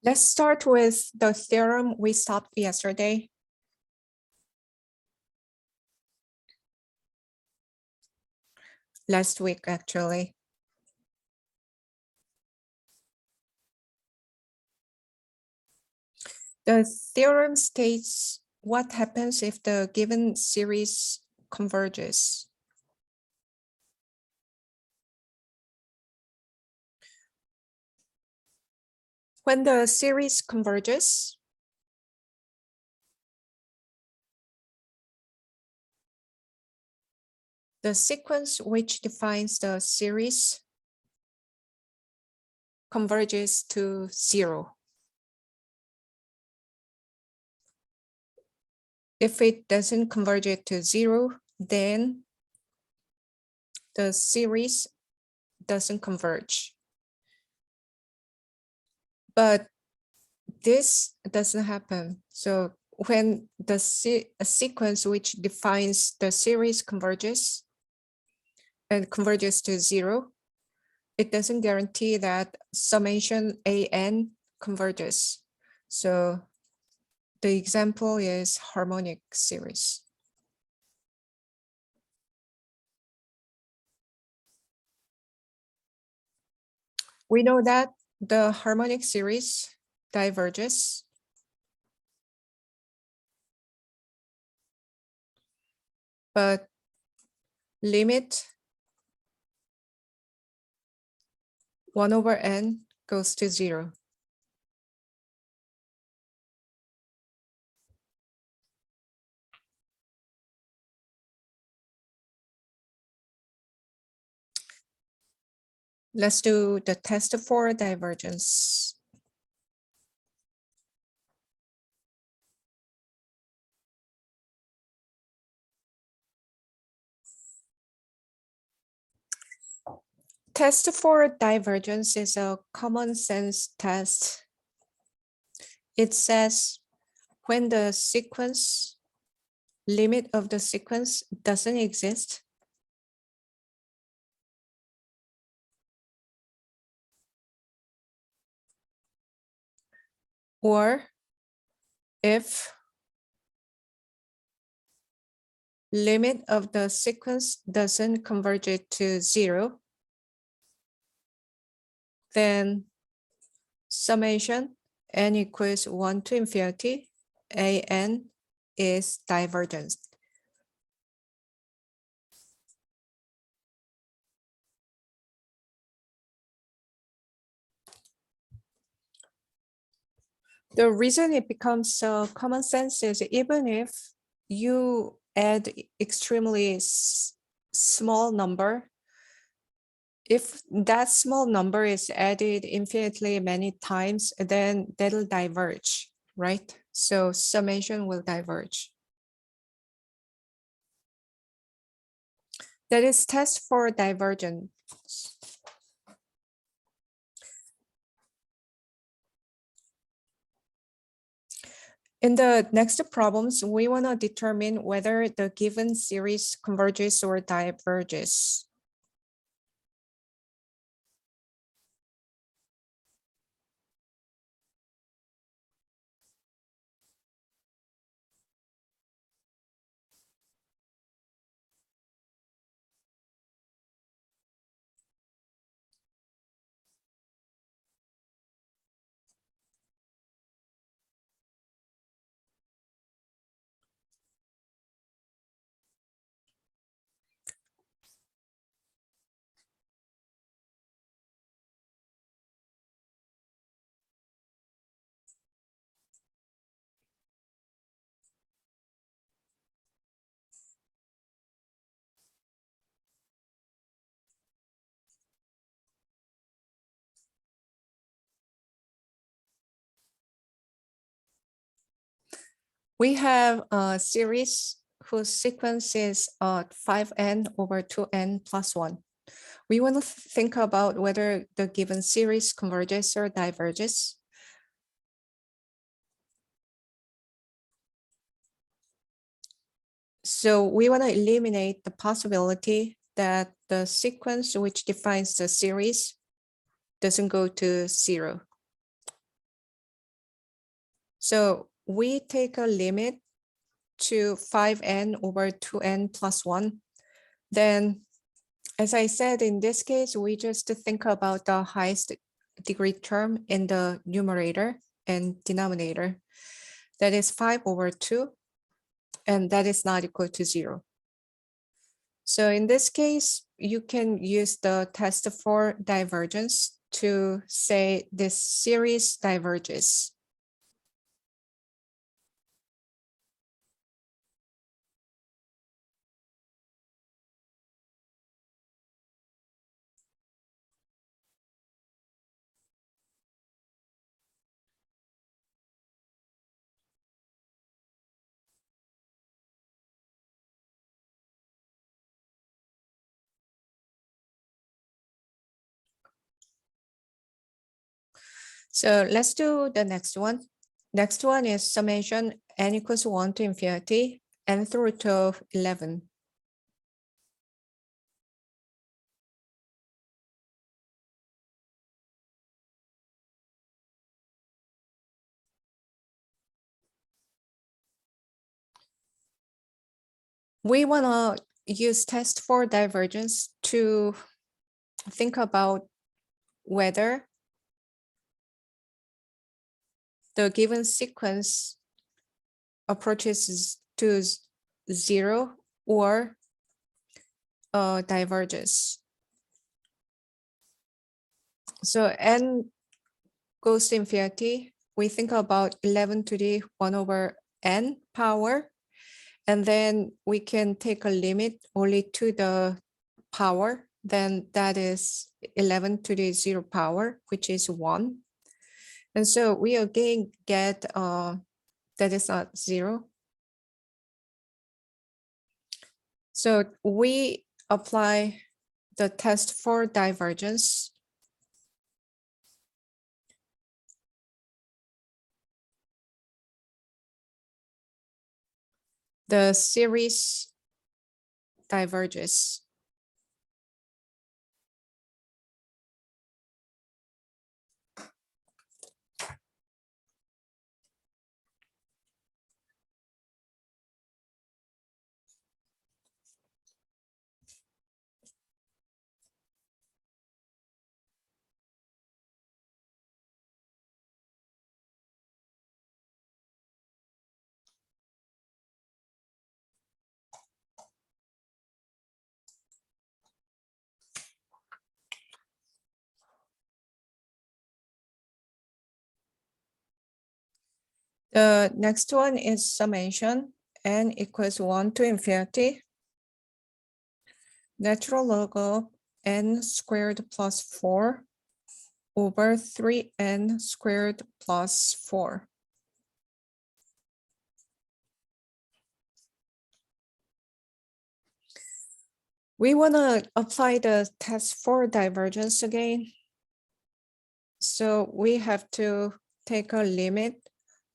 Let's start with the theorem we stopped yesterday. Last week, actually. The theorem states what happens if the given series converges. When the series converges, the sequence which defines the series converges to 0. If it doesn't converge it to 0, then the series doesn't converge. But this doesn't happen. So when the a sequence which defines the series converges and converges to 0, it doesn't guarantee that summation AN converges. So the example is harmonic series. We know that the harmonic series diverges but limit 1 over n goes to 0. Let's do the test for divergence. Test for divergence is a common sense test. It says when the sequence limit of the sequence doesn't exist, or if limit of the sequence doesn't converge it to 0, then summation n equals 1 to infinity, an is divergent. The reason it becomes so common sense is even if you add extremely small number, if that small number is added infinitely many times, then that'll diverge, right? So summation will diverge. That is test for divergence. In the next problems, we want to determine whether the given series converges or diverges. We have a series whose sequence is 5n over 2n plus 1. We want to think about whether the given series converges or diverges. So we want to eliminate the possibility that the sequence which defines the series doesn't go to 0. So we take a limit to 5n over 2n plus 1. Then, as I said, in this case, we just think about the highest degree term in the numerator and denominator. That is 5 over 2, and that is not equal to 0. So in this case, you can use the test for divergence to say this series diverges. So let's do the next one. Next one is summation n equals 1 to infinity, n through root of 11. We want to use test for divergence to think about whether the given sequence approaches to 0 or diverges. So n goes to infinity. We think about 11 to the 1 over n power, and then we can take a limit only to the power. Then that is 11 to the 0 power, which is 1. And so we again get that is not 0. So we apply the test for divergence. The series diverges. The next one is summation n equals 1 to infinity. Natural log of n squared plus 4 over 3n squared plus 4. We want to apply the test for divergence again. So we have to take a limit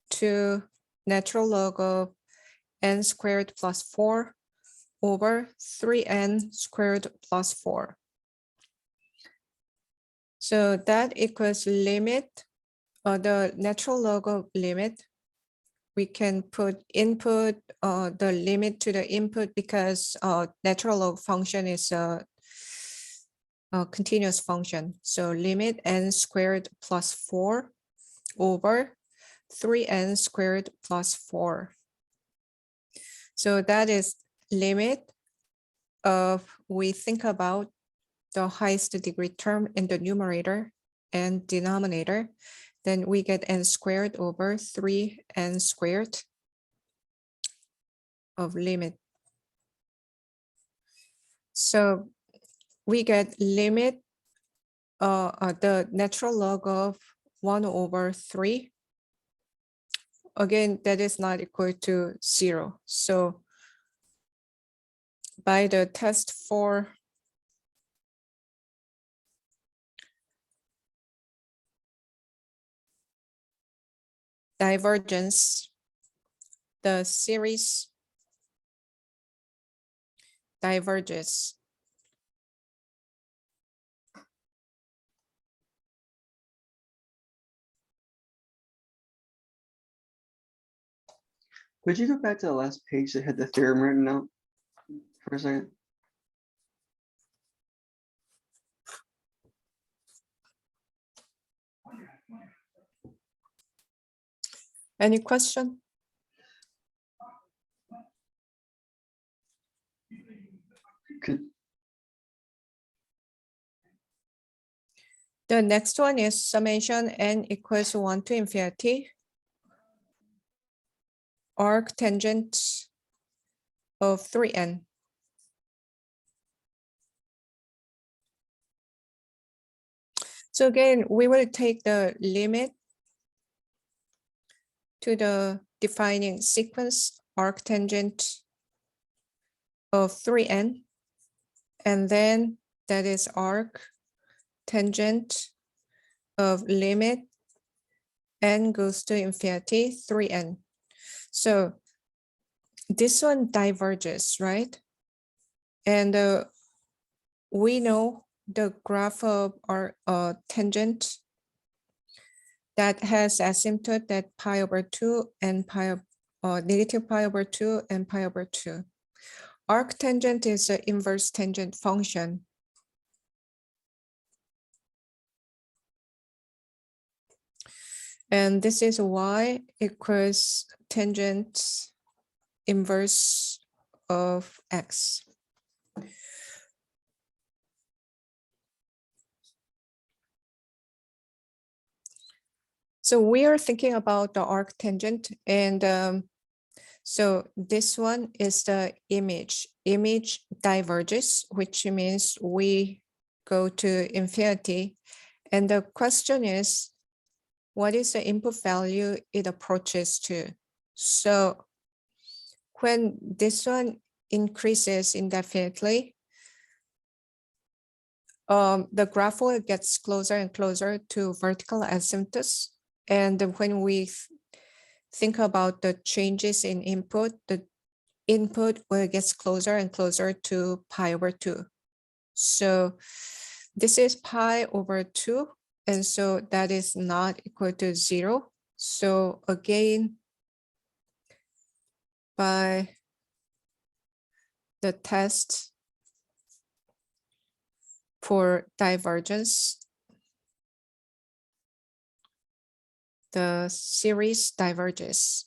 to natural log of n squared plus 4 over 3n squared plus 4. So that equals limit, or the natural log of limit. We can put input the limit to the input because natural log function is a continuous function. So limit n squared plus 4 over 3n squared plus 4. So that is limit of, we think about the highest degree term in the numerator and denominator, then we get n squared over 3n squared of limit. So we get limit the natural log of 1 over 3. Again, that is not equal to 0. So by the test for divergence, the series diverges. Could you go back to the last page that had the theorem written out for a second? Any question? The next one is summation n equals 1 to infinity. Arctangent of 3n. So again, we will take the limit to the defining sequence arctangent of 3n, and then that is arctangent of limit n goes to infinity 3n. So this one diverges, right? And we know the graph of our tangent that has asymptote at pi over 2 and negative pi over 2 and pi over 2. Arctangent is an inverse tangent function. And this is y equals tangent inverse of x. So we are thinking about the arctangent, and so this one is the image. Image diverges, which means we go to infinity. And the question is, what is the input value it approaches to? So when this one increases indefinitely, the graph will gets closer and closer to vertical asymptotes. And when we think about the changes in input, the input will get closer and closer to pi over 2. So this is pi over 2, and so that is not equal to 0. So again, by the test for divergence, the series diverges.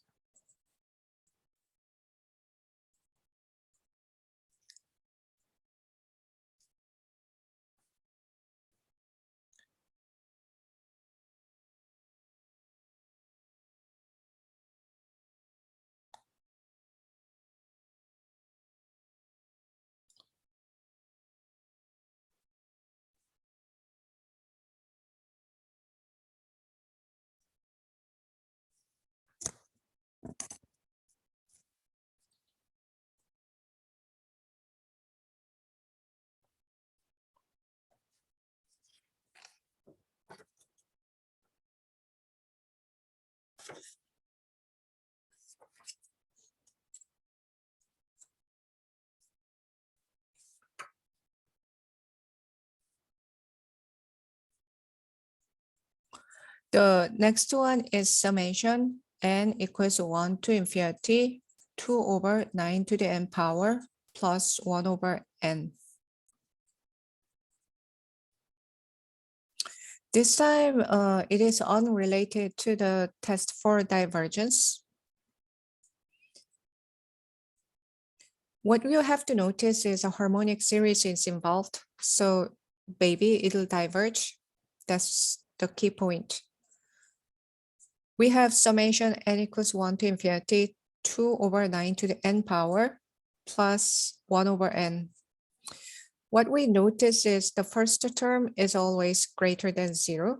The next one is summation n equals 1 to infinity 2 over 9 to the n power plus 1 over n. This time it is unrelated to the test for divergence. What you have to notice is a harmonic series is involved. So maybe it'll diverge. That's the key point. We have summation n equals 1 to infinity 2 over 9 to the n power plus 1 over n. What we notice is the first term is always greater than 0.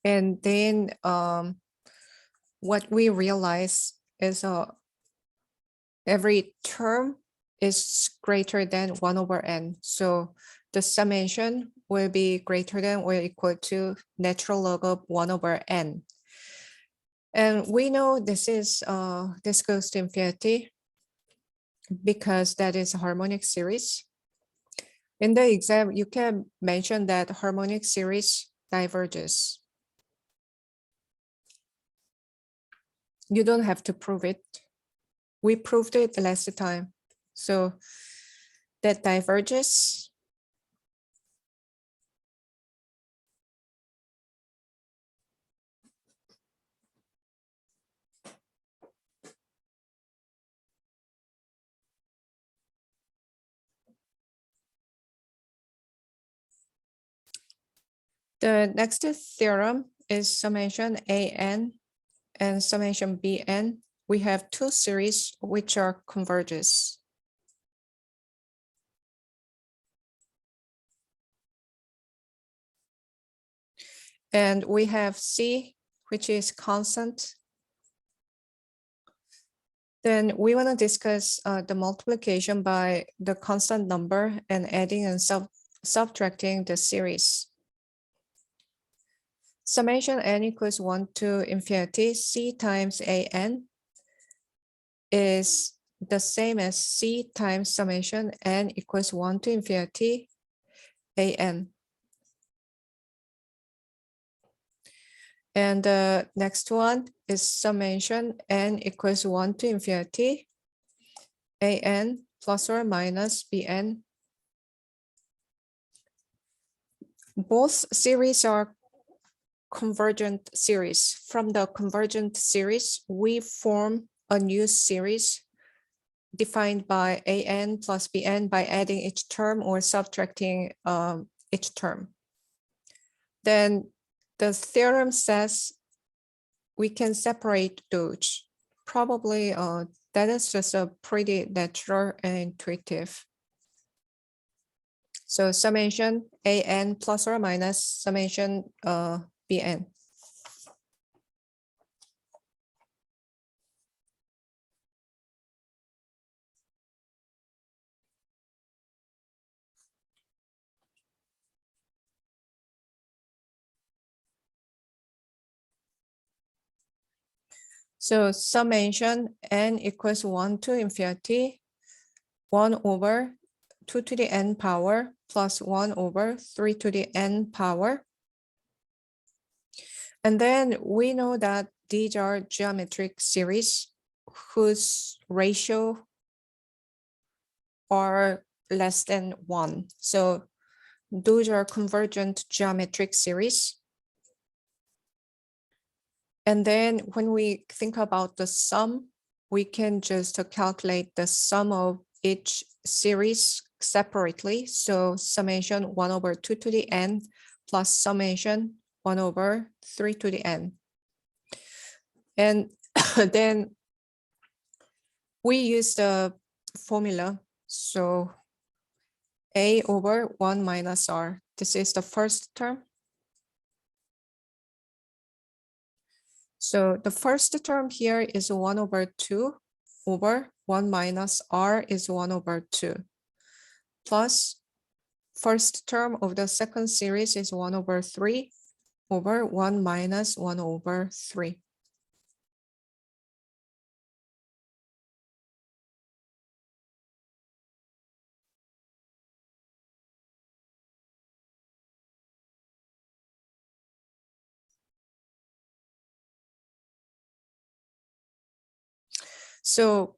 And then what we realize is every term is greater than 1 over n. So the summation will be greater than or equal to natural log of 1 over n. And we know this is this goes to infinity because that is a harmonic series. In the exam, you can mention that harmonic series diverges. You don't have to prove it. We proved it last time. So that diverges. The next theorem is summation AN and summation BN. We have two series which are converges. And we have C, which is constant. Then we want to discuss the multiplication by the constant number and adding and subtracting the series. Summation n equals 1 to infinity C times AN is the same as C times summation n equals 1 to infinity AN. And the next one is summation n equals 1 to infinity AN plus or minus BN. Both series are convergent series. From the convergent series, we form a new series defined by AN plus BN by adding each term or subtracting each term. Then the theorem says we can separate those. Probably that is just a pretty natural and intuitive. So summation AN plus or minus summation BN. So summation n equals 1 to infinity, 1 over 2 to the n power plus 1 over 3 to the n power. And then we know that these are geometric series whose ratio are less than 1. So those are convergent geometric series. And then when we think about the sum, we can just calculate the sum of each series separately. So summation 1 over 2 to the n plus summation 1 over 3 to the n. And then we use the formula. So a over 1 minus r. This is the first term. So the first term here is 1 over 2 over 1 minus r is 1 over 2 plus first term of the second series is 1 over 3 over 1 minus 1 over 3. So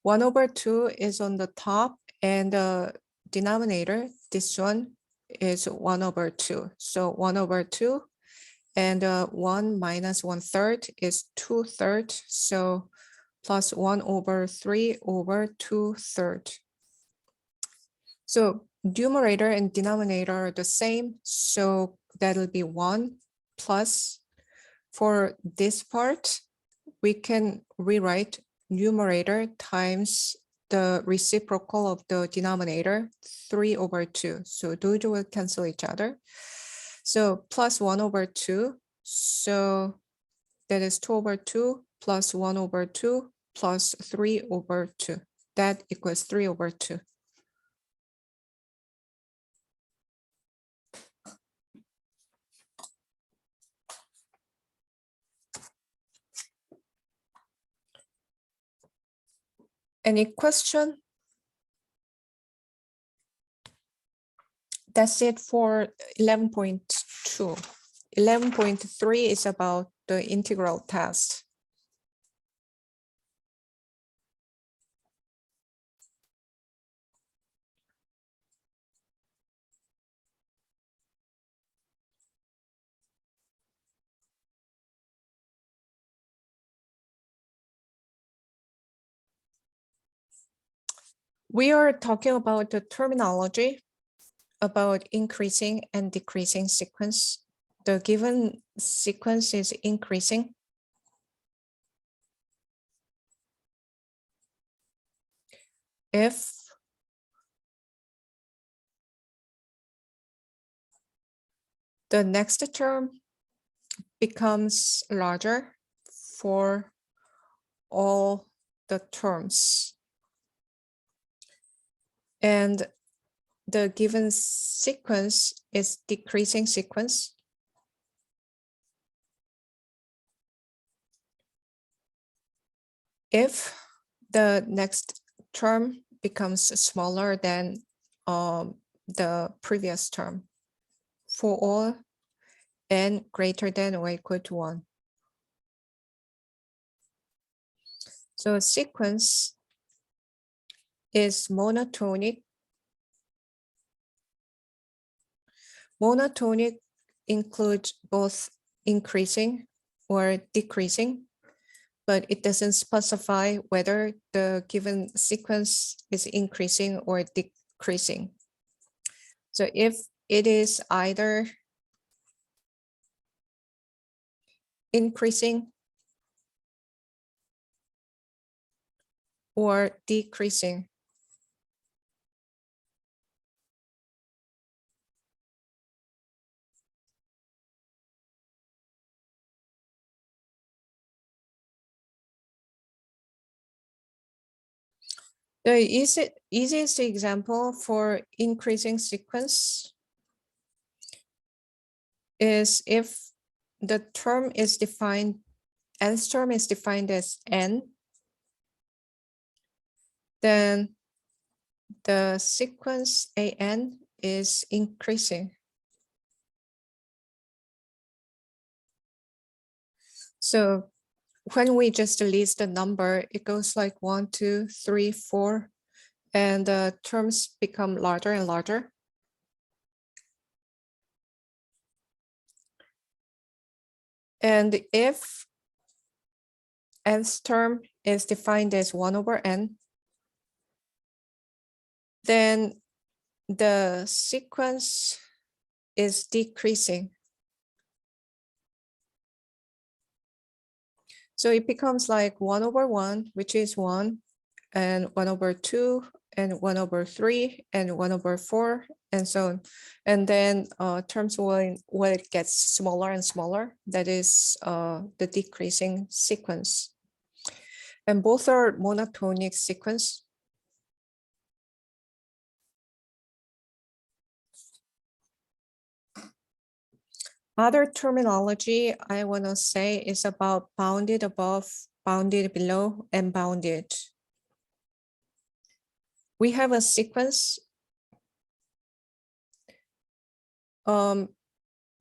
1 over 2 is on the top and the denominator, this one is 1 over 2. So 1 over 2 and 1 minus 1/3 is 2/3. So plus 1 over 3 over 2/3. So numerator and denominator are the same. So that'll be 1 plus, for this part, we can rewrite numerator times the reciprocal of the denominator, 3 over 2. So those will cancel each other. So plus 1 over 2. So that is 2 over 2 plus 1 over 2 plus 3 over 2. That equals 3 over 2. Any question? That's it for 11.2. 11.3 is about the integral test. We are talking about the terminology about increasing and decreasing sequence. The given sequence is increasing. If the next term becomes larger for all the terms, and the given sequence is decreasing sequence, if the next term becomes smaller than the previous term for all n greater than or equal to 1. So sequence is monotonic. Monotonic includes both increasing or decreasing, but it doesn't specify whether the given sequence is increasing or decreasing. So if it is either increasing or decreasing, the easiest example for increasing sequence is if the term is defined, nth term is defined as n, then the sequence an is increasing. So when we just list the number, it goes like 1, 2, 3, 4, and the terms become larger and larger. And if nth term is defined as 1 over n, then the sequence is decreasing. So it becomes like 1 over 1, which is 1, and 1 over 2, and 1 over 3, and 1 over 4, and so on. And then terms when it gets smaller and smaller, that is the decreasing sequence. And both are monotonic sequence. Other terminology I want to say is about bounded above, bounded below, and bounded. We have a sequence. AN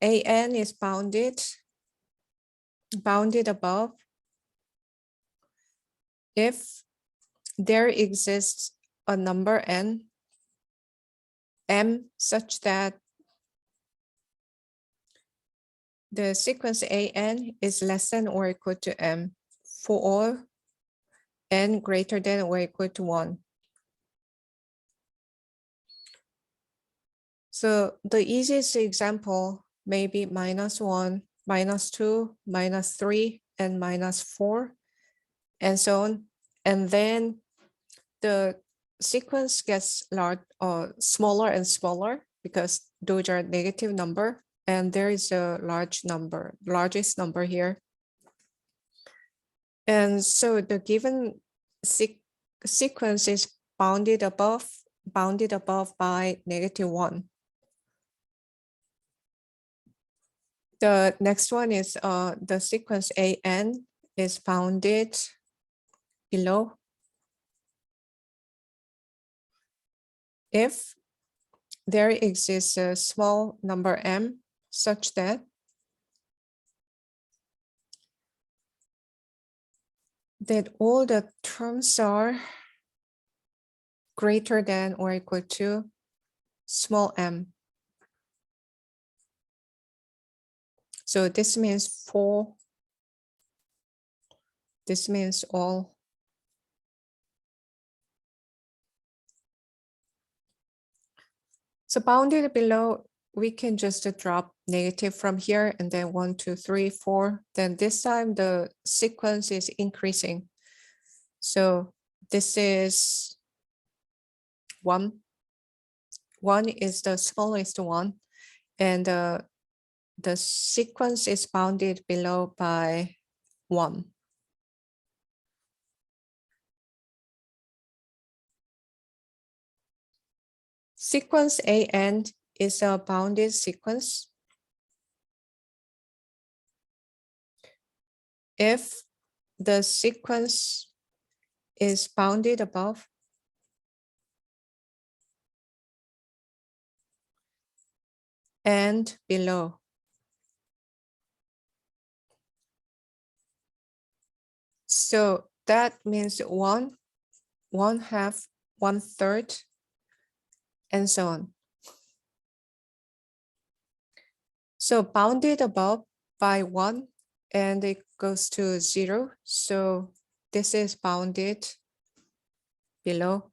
is bounded above if there exists a number n, m, such that the sequence AN is less than or equal to m for all n greater than or equal to 1. So the easiest example may be -1, -2, -3, and -4, and so on. And then the sequence gets smaller and smaller because those are negative number, and there is a largest number here. And so the given sequence is bounded above by -1. The next one is the sequence AN is bounded below if there exists a small number m such that all the terms are greater than or equal to small m. So this means for, this means all. So bounded below, we can just drop negative from here and then 1, 2, 3, 4. Then this time the sequence is increasing. So this is 1. 1 is the smallest one. And the sequence is bounded below by 1. Sequence AN is a bounded sequence if the sequence is bounded above and below. So that means 1, 1/2, 1/3, and so on. So bounded above by 1 and it goes to 0. So this is bounded below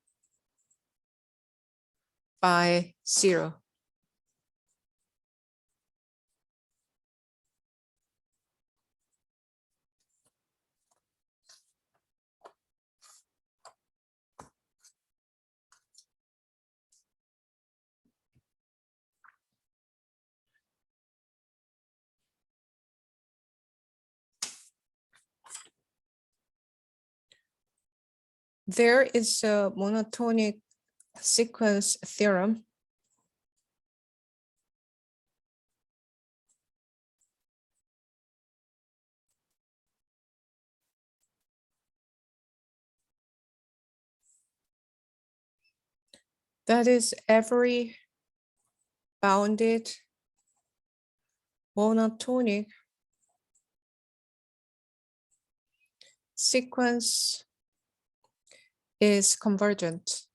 by 0. There is a monotonic sequence theorem. That is every bounded monotonic sequence is convergent.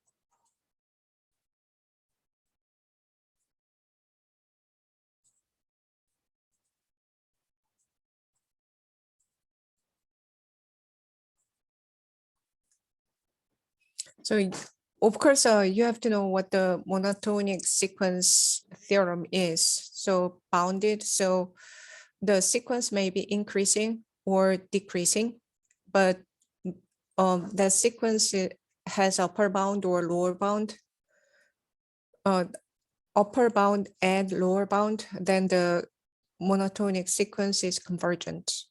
So of course, you have to know what the monotonic sequence theorem is. So bounded, so the sequence may be increasing or decreasing, but the sequence has upper bound or lower bound. Upper bound and lower bound, then the monotonic sequence is convergent.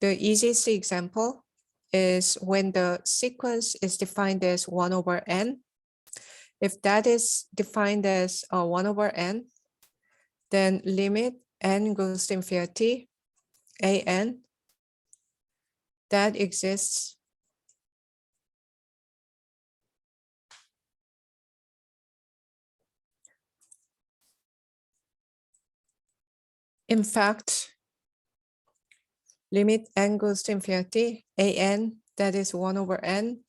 The easiest example is when the sequence is defined as 1/n. If that is defined as 1/n, then limit n goes to infinity, an, that exists in fact, limit n goes to infinity, an, that is 1/n,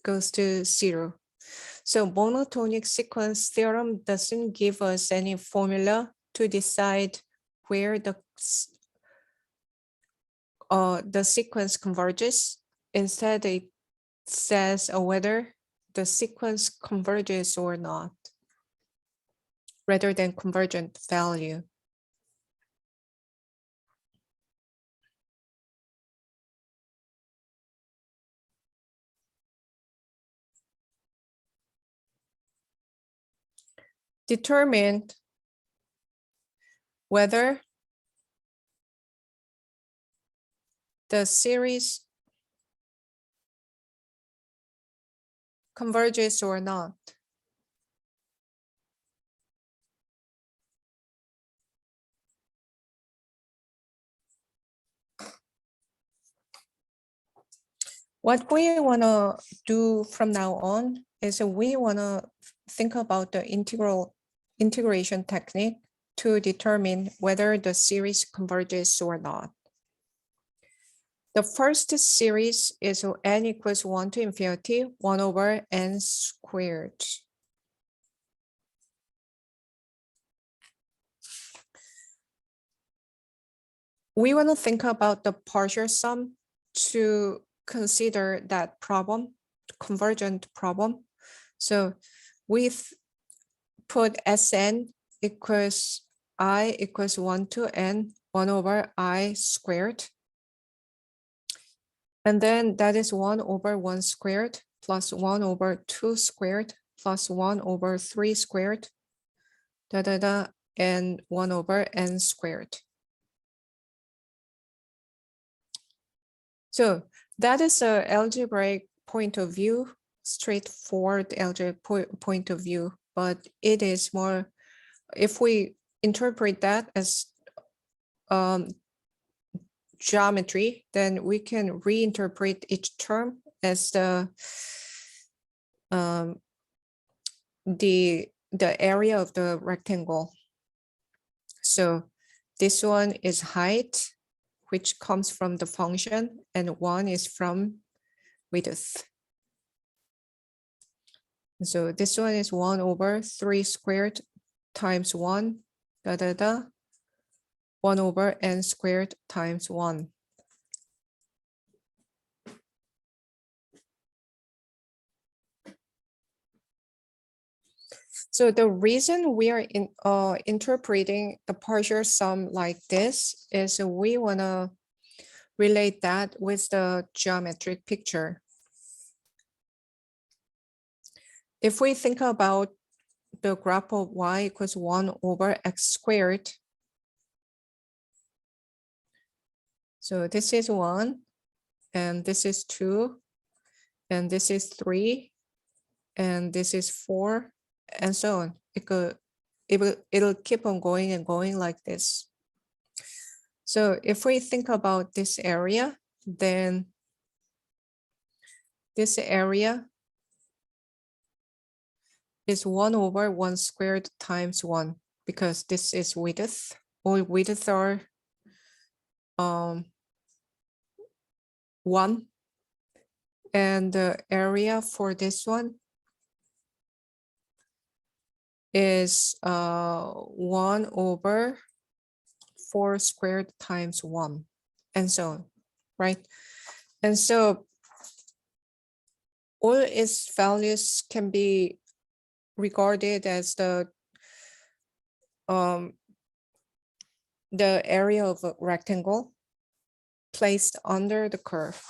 goes to 0. So monotonic sequence theorem doesn't give us any formula to decide where the sequence converges. Instead, it says whether the sequence converges or not, rather than convergent value. Determine whether the series converges or not. What we want to do from now on is we want to think about the integration technique to determine whether the series converges or not. The first series is n equals 1 to infinity, 1/n squared. We want to think about the partial sum to consider that problem, convergent problem. So with put Sn equals I equals 1 to n 1 over I squared. And then that is 1 over 1 squared plus 1 over 2 squared plus 1 over 3 squared, and 1 over n squared. So that is an algebraic point of view, straightforward algebraic point of view, but it is more, if we interpret that as geometry, then we can reinterpret each term as the area of the rectangle. So this one is height, which comes from the function, and 1 is from width. So this one is 1 over 3 squared times 1, 1 over n squared times 1. So the reason we are interpreting the partial sum like this is we want to relate that with the geometric picture. If we think about the graph of y equals 1 over x squared, so this is 1, and this is 2, and this is 3, and this is 4, and so on. It'll keep on going and going like this. So if we think about this area, then this area is 1 over 1 squared times 1, because this is width. All widths are 1. And the area for this one is 1 over 4 squared times 1, and so on, right? And so all its values can be regarded as the area of a rectangle placed under the curve.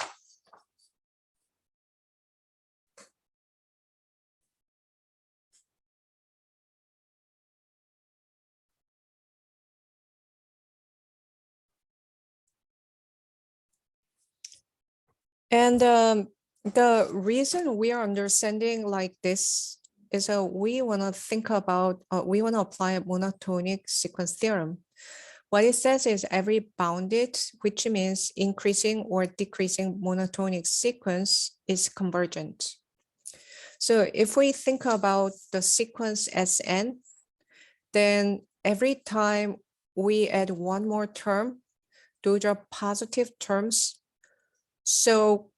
And the reason we are understanding like this is we want to think about, we want to apply a monotonic sequence theorem. What it says is every bounded, which means increasing or decreasing monotonic sequence, is convergent. So if we think about the sequence Sn, then every time we add one more term, those are positive terms. So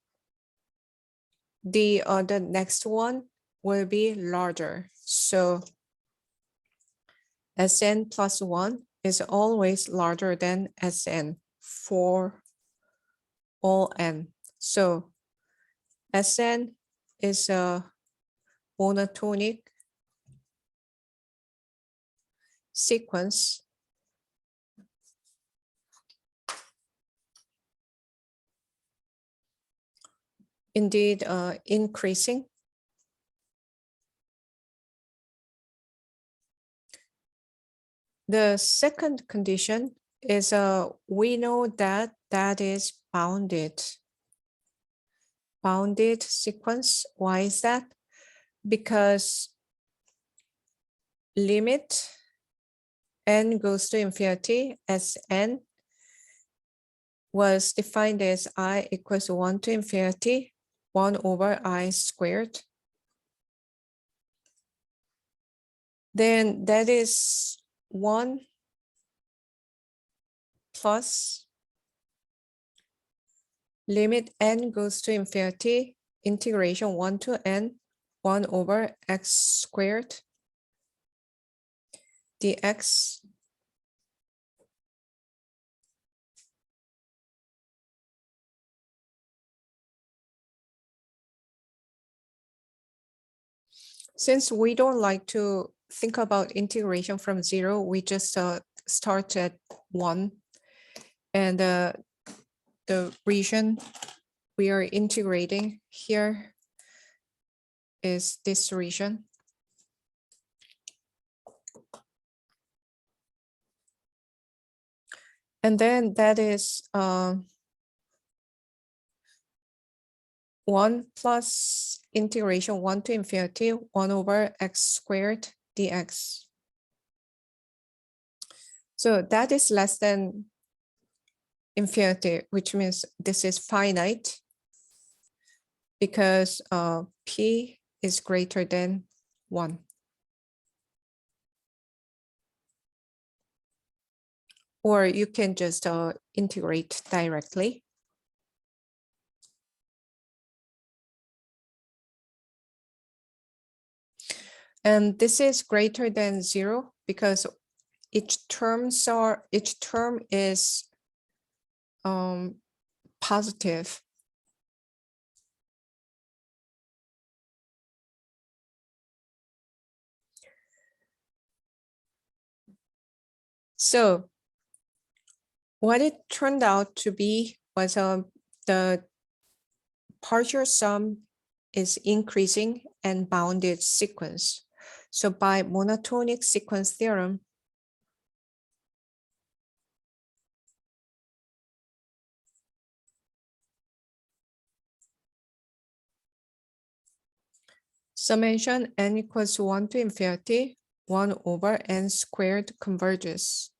the next one will be larger. So Sn plus 1 is always larger than Sn for all n. So Sn is a monotonic sequence indeed increasing. The second condition is we know that that is bounded. Bounded sequence. Why is that? Because limit n goes to infinity as n was defined as I equals 1 to infinity, 1 over I squared. Then that is 1 plus limit n goes to infinity, integration 1 to n, 1 over x squared dx. Since we don't like to think about integration from 0, we just start at 1. And the region we are integrating here is this region. And then that is 1 plus integration 1 to infinity 1 over x squared dx. So that is less than infinity, which means this is finite because p is greater than 1. Or you can just integrate directly. And this is greater than 0 because each term is positive. So what it turned out to be was the partial sum is increasing and bounded sequence. So by monotonic sequence theorem, summation n equals 1 to infinity 1 over n squared converges.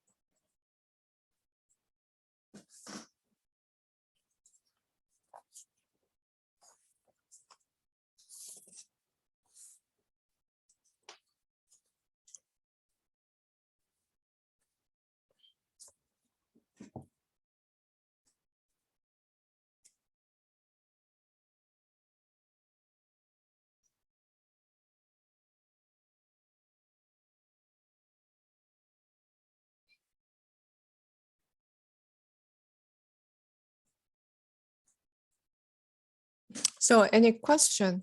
So any question?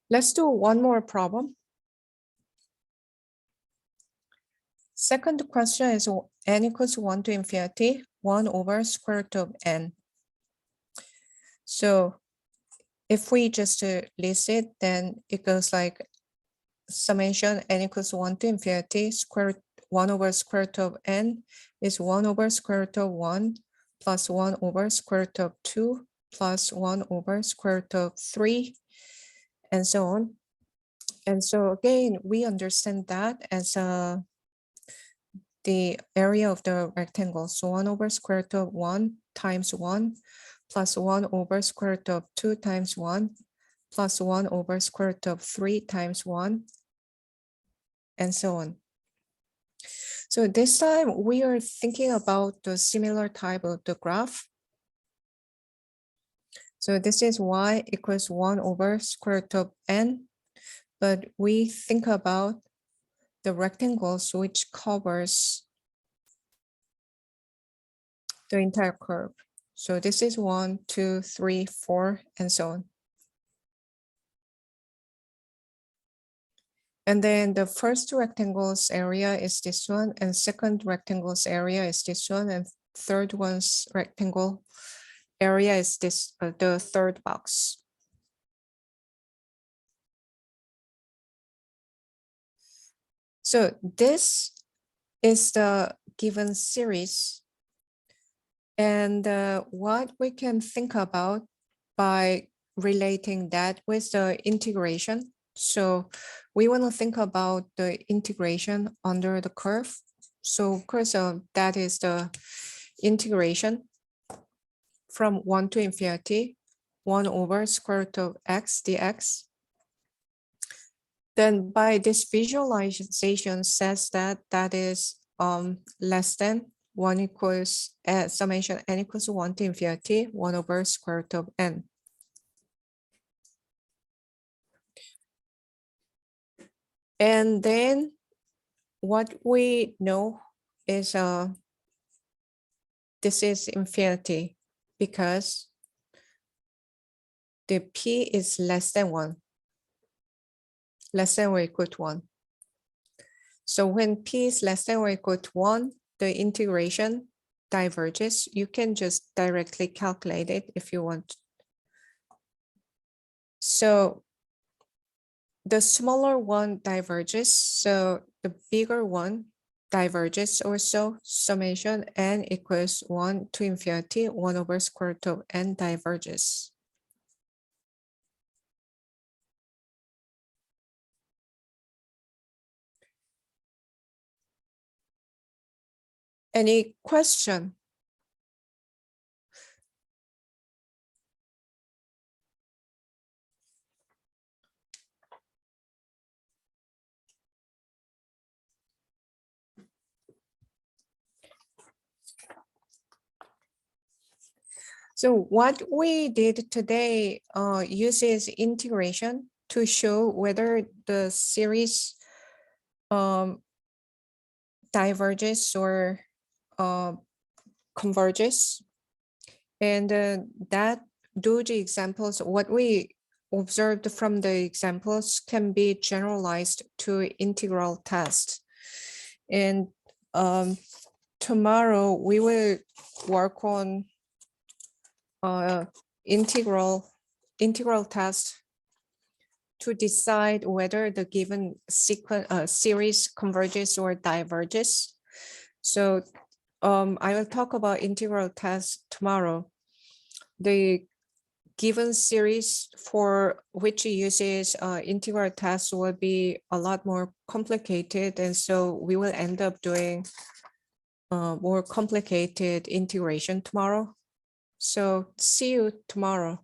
Let's do one more problem. Second question is n equals 1 to infinity 1 over square root of n. So if we just list it, then it goes like summation n equals 1 to infinity 1 over square root of n is 1 over square root of 1 plus 1 over square root of 2 plus 1 over square root of 3 and so on. And so again, we understand that as the area of the rectangle. So 1 over square root of 1 times 1 plus 1 over square root of 2 times 1 plus 1 over square root of 3 times 1 and so on. So this time we are thinking about the similar type of the graph. So this is y equals 1 over square root of n, but we think about the rectangles which covers the entire curve. So this is 1, 2, 3, 4, and so on. And then the first rectangle's area is this one, and second rectangle's area is this one, and third one's rectangle area is this, the third box. So this is the given series. And what we can think about by relating that with the integration. So we want to think about the integration under the curve. So of course, that is the integration from 1 to infinity, 1 over square root of x dx. Then by this visualization says that that is less than 1 equals summation n equals 1 to infinity 1 over square root of n. And then what we know is this is infinity because the p is less than 1, less than or equal to 1. So when p is less than or equal to 1, the integration diverges. You can just directly calculate it if you want. So the smaller one diverges, so the bigger one diverges also. Summation n equals 1 to infinity, 1 over square root of n diverges. Any question? So what we did today uses integration to show whether the series diverges or converges. And that those examples, what we observed from the examples can be generalized to integral test. And tomorrow we will work on integral test to decide whether the given sequence series converges or diverges. So I will talk about integral test tomorrow. The given series for which it uses integral test will be a lot more complicated, and so we will end up doing more complicated integration tomorrow. So see you tomorrow.